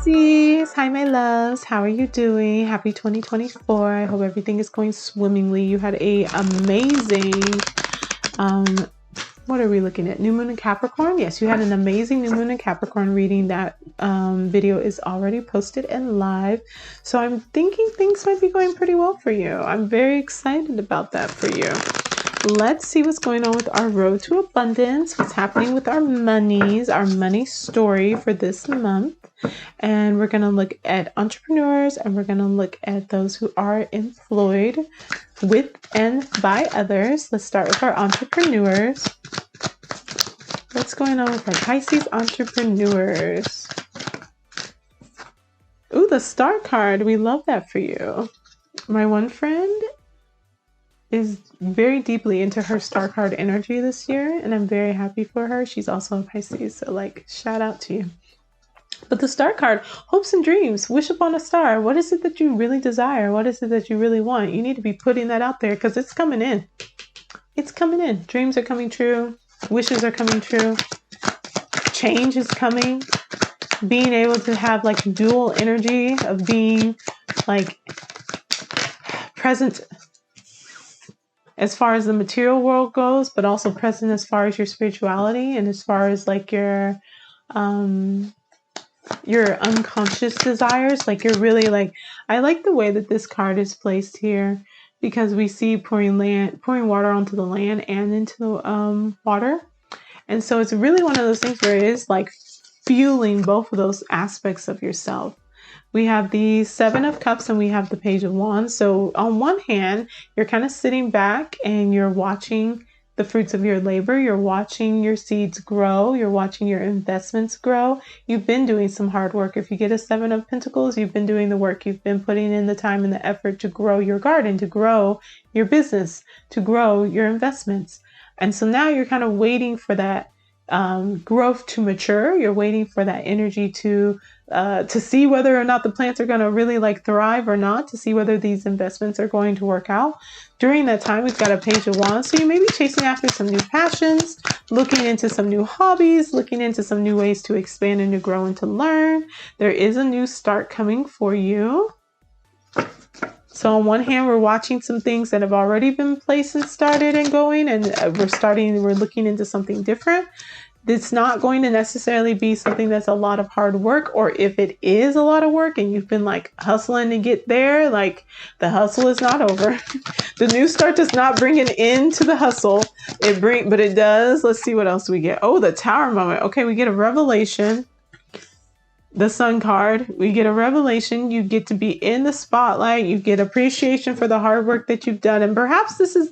Pisces. Hi, my loves. How are you doing? Happy 2024. I hope everything is going swimmingly. You had a amazing, what are we looking at? New Moon in Capricorn? Yes, you had an amazing New Moon in Capricorn reading. That video is already posted and live. So I'm thinking things might be going pretty well for you. I'm very excited about that for you. Let's see what's going on with our road to abundance, what's happening with our monies, our money story for this month. And we're going to look at entrepreneurs, and we're going to look at those who are employed with and by others. Let's start with our entrepreneurs. What's going on with our Pisces entrepreneurs? Ooh, the star card. We love that for you. My one friend is very deeply into her star card energy this year, and I'm very happy for her. She's also a Pisces, so like shout out to you. But the star card, hopes and dreams, wish upon a star. What is it that you really desire? What is it that you really want? You need to be putting that out there because it's coming in. It's coming in. Dreams are coming true. Wishes are coming true. Change is coming. Being able to have like dual energy of being like present as far as the material world goes, but also present as far as your spirituality and as far as like your unconscious desires. Like you're really like, I like the way that this card is placed here because we see pouring water onto the land and into the water. And so it's really one of those things where it is like fueling both of those aspects of yourself. We have the Seven of Cups and we have the Page of Wands. So on one hand, you're kind of sitting back and you're watching the fruits of your labor. You're watching your seeds grow. You're watching your investments grow. You've been doing some hard work. If you get a Seven of Pentacles, you've been doing the work. You've been putting in the time and the effort to grow your garden, to grow your business, to grow your investments. And so now you're kind of waiting for that growth to mature. You're waiting for that energy to see whether or not the plants are going to really like thrive or not, to see whether these investments are going to work out. During that time, we've got a Page of Wands. So you may be chasing after some new passions, looking into some new hobbies, looking into some new ways to expand and to grow and to learn. There is a new start coming for you. So on one hand, we're watching some things that have already been placed and started and going, and we're looking into something different. It's not going to necessarily be something that's a lot of hard work, or if it is a lot of work and you've been like hustling to get there, like the hustle is not over. The new start does not bring an end to the hustle. But it does. Let's see what else we get. Oh, the Tower moment. Okay, we get a revelation. The Sun card, we get a revelation. You get to be in the spotlight. You get appreciation for the hard work that you've done. And perhaps this is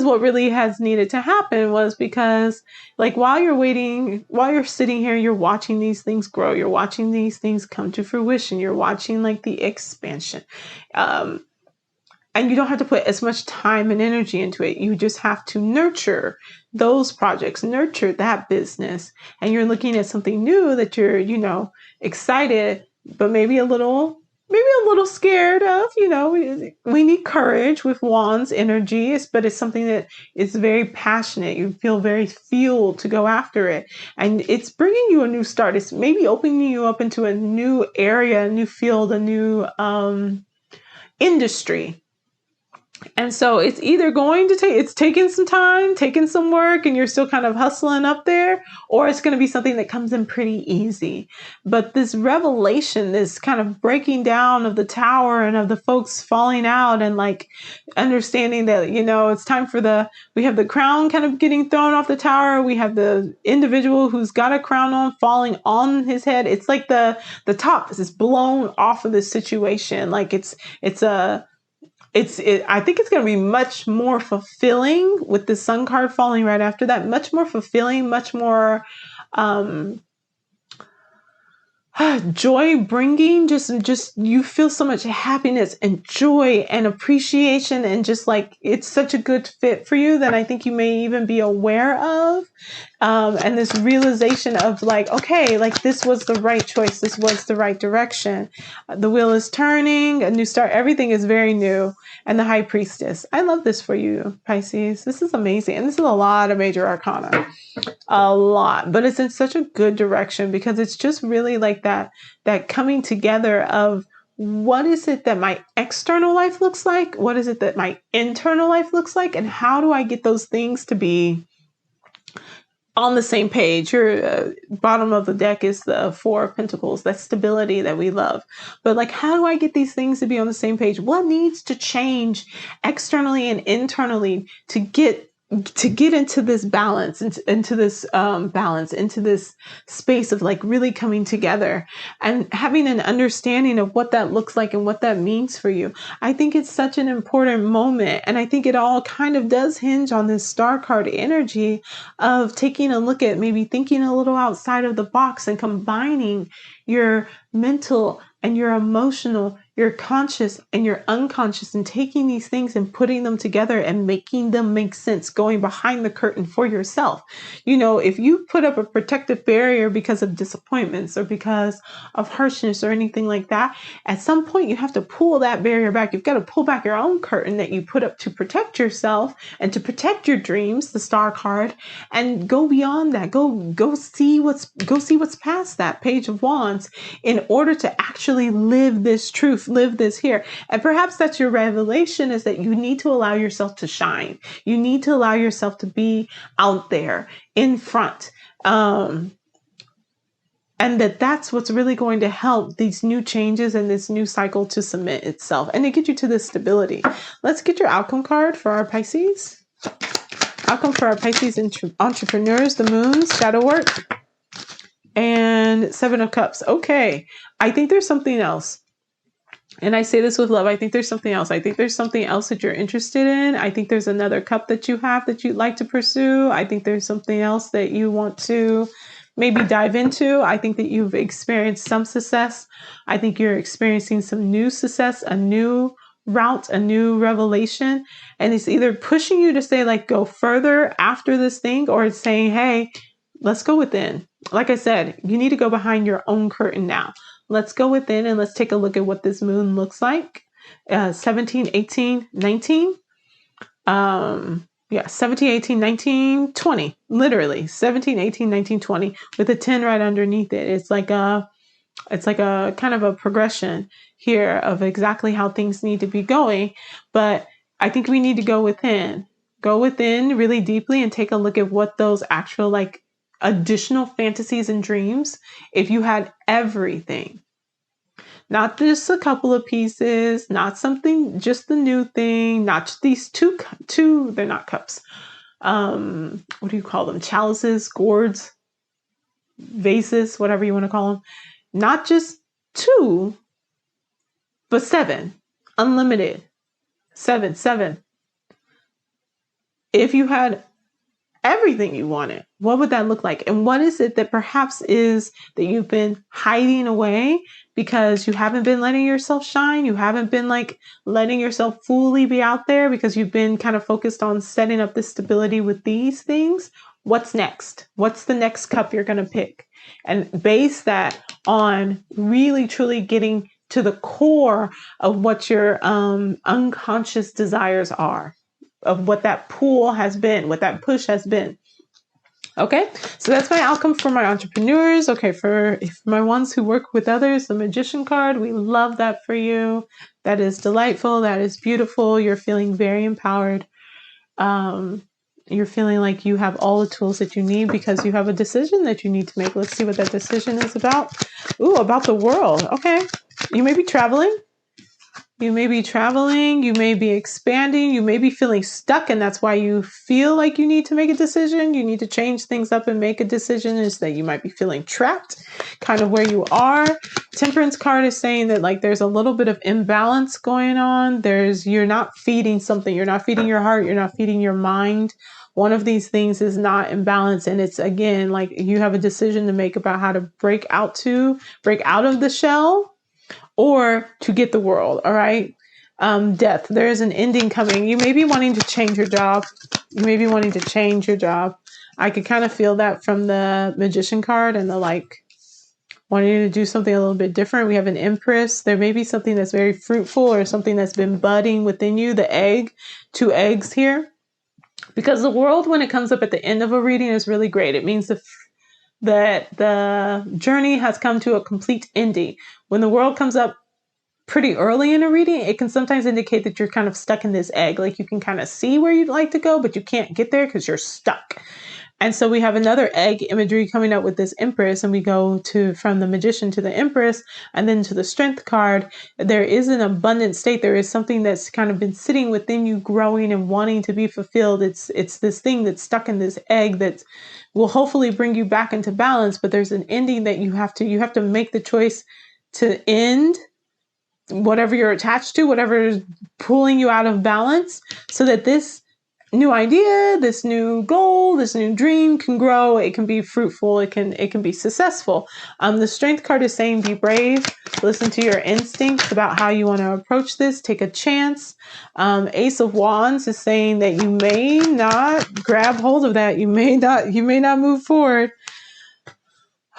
what really has needed to happen, was because like while you're sitting here, you're watching these things grow. You're watching these things come to fruition. You're watching like the expansion. And you don't have to put as much time and energy into it. You just have to nurture those projects, nurture that business. And you're looking at something new that you're, excited, but maybe a little scared of. We need courage with Wands energy, but it's something that is very passionate. You feel very fueled to go after it. And it's bringing you a new start. It's maybe opening you up into a new area, a new field, a new industry. And so it's either it's taking some time, taking some work, and you're still kind of hustling up there, or it's going to be something that comes in pretty easy. But this revelation, this kind of breaking down of the tower and of the folks falling out and like understanding that, it's time for we have the crown kind of getting thrown off the tower. We have the individual who's got a crown on falling on his head. It's like the top is blown off of this situation. Like I think it's going to be much more fulfilling with the Sun card falling right after that. Much more fulfilling, much more joy bringing. Just you feel so much happiness and joy and appreciation, and just like it's such a good fit for you that I think you may even be aware of. And this realization of like, okay, like this was the right choice. This was the right direction. The wheel is turning, a new start. Everything is very new. And the High Priestess. I love this for you, Pisces. This is amazing. And this is a lot of major arcana. A lot. But it's in such a good direction because it's just really like that coming together of what is it that my external life looks like? What is it that my internal life looks like? And how do I get those things to be on the same page? Your bottom of the deck is the Four of Pentacles, that stability that we love. But like, how do I get these things to be on the same page? What needs to change externally and internally to get into this balance, into this balance, into this space of like really coming together and having an understanding of what that looks like and what that means for you. I think it's such an important moment. And I think it all kind of does hinge on this star card energy of taking a look at maybe thinking a little outside of the box and combining your mental and your emotional, your conscious and your unconscious, and taking these things and putting them together and making them make sense, going behind the curtain for yourself. You know, if you put up a protective barrier because of disappointments or because of harshness or anything like that, at some point you have to pull that barrier back. You've got to pull back your own curtain that you put up to protect yourself and to protect your dreams, the star card, and go beyond that. Go see what's past that Page of Wands in order to actually live this truth, live this here. And perhaps that's your revelation, is that you need to allow yourself to shine. You need to allow yourself to be out there in front. And that's what's really going to help these new changes and this new cycle to submit itself and to get you to this stability. Let's get your outcome card for our Pisces. Outcome for our Pisces entrepreneurs, the moon's shadow work, and Seven of Cups. Okay, I think there's something else. And I say this with love. I think there's something else. I think there's something else that you're interested in. I think there's another cup that you have that you'd like to pursue. I think there's something else that you want to maybe dive into. I think that you've experienced some success. I think you're experiencing some new success, a new route, a new revelation. And it's either pushing you to say, like, go further after this thing, or it's saying, hey, let's go within. Like I said, you need to go behind your own curtain now. Let's go within and let's take a look at what this moon looks like. 17, 18, 19. 17, 18, 19, 20. Literally 17, 18, 19, 20 with a 10 right underneath it. It's like a kind of a progression here of exactly how things need to be going. But I think we need to go within really deeply and take a look at what those actual like additional fantasies and dreams, if you had everything, not just a couple of pieces, not something, just the new thing, not just these two, they're not cups. What do you call them? Chalices, gourds, vases, whatever you want to call them. Not just 2, but 7, unlimited, 7. If you had everything you wanted, what would that look like? And what is it that perhaps is that you've been hiding away because you haven't been letting yourself shine? You haven't been like letting yourself fully be out there because you've been kind of focused on setting up this stability with these things. What's next? What's the next cup you're going to pick? And base that on really truly getting to the core of what your unconscious desires are, of what that pull has been, what that push has been. Okay, so that's my outcome for my entrepreneurs. Okay, for my ones who work with others, the Magician card, we love that for you. That is delightful. That is beautiful. You're feeling very empowered. You're feeling like you have all the tools that you need because you have a decision that you need to make. Let's see what that decision is about. Ooh, about the world. Okay, you may be traveling. You may be traveling, you may be expanding, you may be feeling stuck, and that's why you feel like you need to make a decision. You need to change things up and make a decision, is that you might be feeling trapped kind of where you are. Temperance card is saying that like there's a little bit of imbalance going on. You're not feeding something. You're not feeding your heart. You're not feeding your mind. One of these things is not in balance. And it's, again, like you have a decision to make about how to break out of the shell, or to get the world. All right. Death. There is an ending coming. You may be wanting to change your job. I could kind of feel that from the Magician card and the like wanting to do something a little bit different. We have an Empress. There may be something that's very fruitful or something that's been budding within you. The egg, 2 eggs here. Because the world, when it comes up at the end of a reading, is really great. It means that the journey has come to a complete ending. When the world comes up pretty early in a reading, it can sometimes indicate that you're kind of stuck in this egg. Like you can kind of see where you'd like to go, but you can't get there because you're stuck. And so we have another egg imagery coming up with this Empress, and we go to from the Magician to the Empress and then to the Strength card. There is an abundant state. There is something that's kind of been sitting within you, growing and wanting to be fulfilled. It's this thing that's stuck in this egg that will hopefully bring you back into balance, but there's an ending that you have to make the choice to end whatever you're attached to, whatever is pulling you out of balance, so that this new idea, this new goal, this new dream can grow. It can be fruitful. It can be successful. The Strength card is saying, be brave. Listen to your instincts about how you want to approach this. Take a chance. Ace of Wands is saying that you may not grab hold of that. You may not move forward.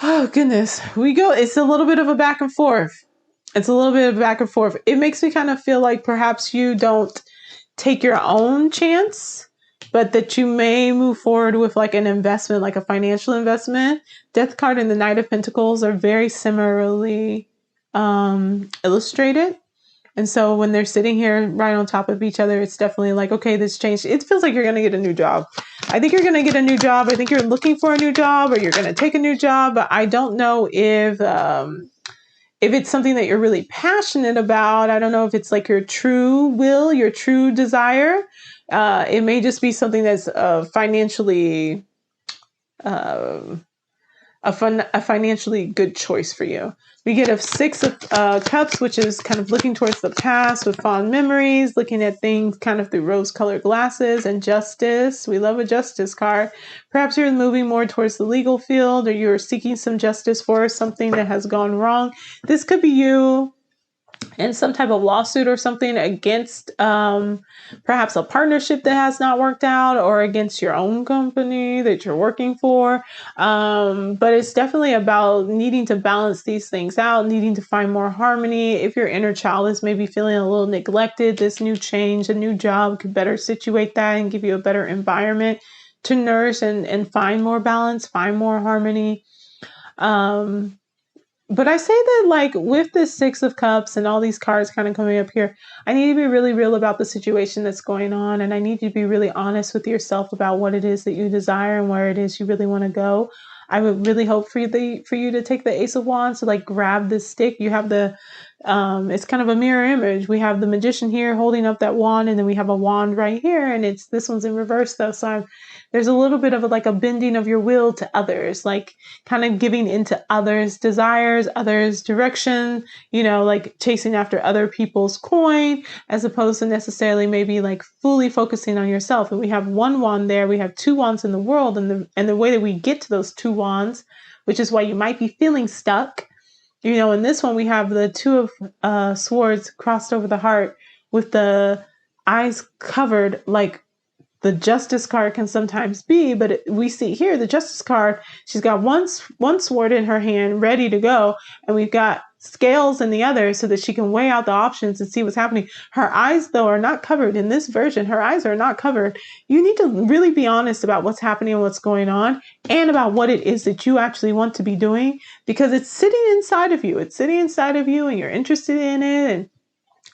Oh goodness, it's a little bit of a back and forth. It makes me kind of feel like perhaps you don't take your own chance, but that you may move forward with like an investment, like a financial investment. Death card and the Knight of Pentacles are very similarly illustrated. And so when they're sitting here right on top of each other, it's definitely like, okay, this changed. It feels like you're going to get a new job. I think you're going to get a new job. I think you're looking for a new job, or you're going to take a new job. But I don't know if it's something that you're really passionate about. I don't know if it's like your true will, your true desire. It may just be something that's financially a financially good choice for you. We get a 6 of Cups, which is kind of looking towards the past with fond memories, looking at things kind of through rose-colored glasses, and Justice. We love a Justice card. Perhaps you're moving more towards the legal field, or you're seeking some justice for something that has gone wrong. This could be you in some type of lawsuit or something against perhaps a partnership that has not worked out, or against your own company that you're working for. But it's definitely about needing to balance these things out, needing to find more harmony. If your inner child is maybe feeling a little neglected, this new change, a new job could better situate that and give you a better environment to nurse and find more balance, find more harmony. But I say that, like, with this 6 of Cups and all these cards kind of coming up here, I need to be really real about the situation that's going on. And I need you to be really honest with yourself about what it is that you desire and where it is you really want to go. I would really hope for you to take the Ace of Wands, to like grab this stick. You have it's kind of a mirror image. We have the Magician here holding up that wand, and then we have a wand right here, and this one's in reverse though. So there's a little bit of a bending of your will to others, like kind of giving into others' desires, others' direction, like chasing after other people's coin, as opposed to necessarily maybe like fully focusing on yourself. And we have one wand there. We have 2 wands in the world, and the way that we get to those 2 wands, which is why you might be feeling stuck. In this one, we have the 2 of swords crossed over the heart with the eyes covered, like the Justice card can sometimes be, but we see here the Justice card, she's got one sword in her hand ready to go, and we've got scales in the other so that she can weigh out the options and see what's happening. Her eyes, though, are not covered. In this version, her eyes are not covered. You need to really be honest about what's happening and what's going on, and about what it is that you actually want to be doing, because it's sitting inside of you. It's sitting inside of you, and you're interested in it, and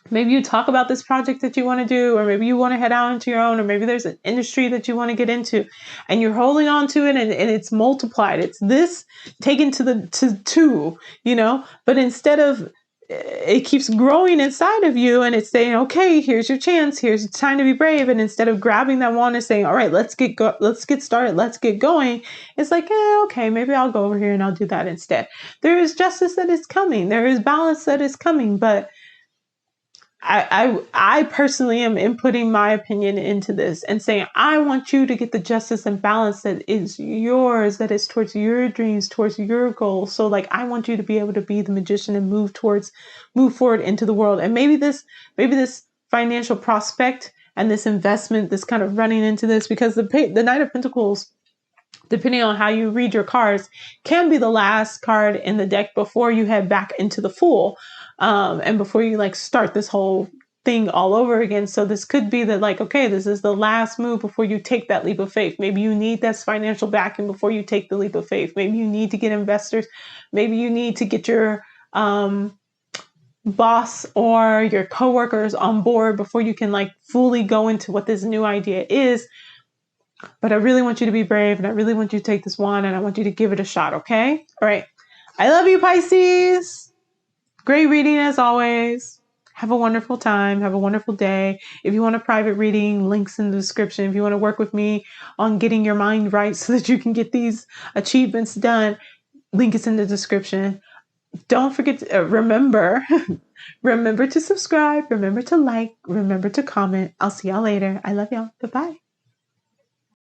maybe you talk about this project that you want to do, or maybe you want to head out into your own, or maybe there's an industry that you want to get into, and you're holding on to it, and it's multiplied. It's this taken to 2, but instead of, it keeps growing inside of you, and it's saying, okay, here's your chance. Here's time to be brave. And instead of grabbing that wand and saying, all right, let's get started. Let's get going. It's like, okay, maybe I'll go over here and I'll do that instead. There is justice that is coming. There is balance that is coming, but I personally am inputting my opinion into this and saying, I want you to get the justice and balance that is yours, that is towards your dreams, towards your goals. So like, I want you to be able to be the Magician and move forward into the world. And maybe this financial prospect and this investment, this kind of running into this, because the Knight of Pentacles depending on how you read your cards, can be the last card in the deck before you head back into the Fool, and before you like start this whole thing all over again. So this could be that like, okay, this is the last move before you take that leap of faith. Maybe you need that financial backing before you take the leap of faith. Maybe you need to get investors. Maybe you need to get your boss or your coworkers on board before you can like fully go into what this new idea is. But I really want you to be brave, and I really want you to take this wand, and I want you to give it a shot, okay? All right. I love you, Pisces. Great reading as always. Have a wonderful time. Have a wonderful day. If you want a private reading, links in the description. If you want to work with me on getting your mind right so that you can get these achievements done, link is in the description. Don't forget to remember to subscribe. Remember to like. Remember to comment. I'll see y'all later. I love y'all. Bye-bye.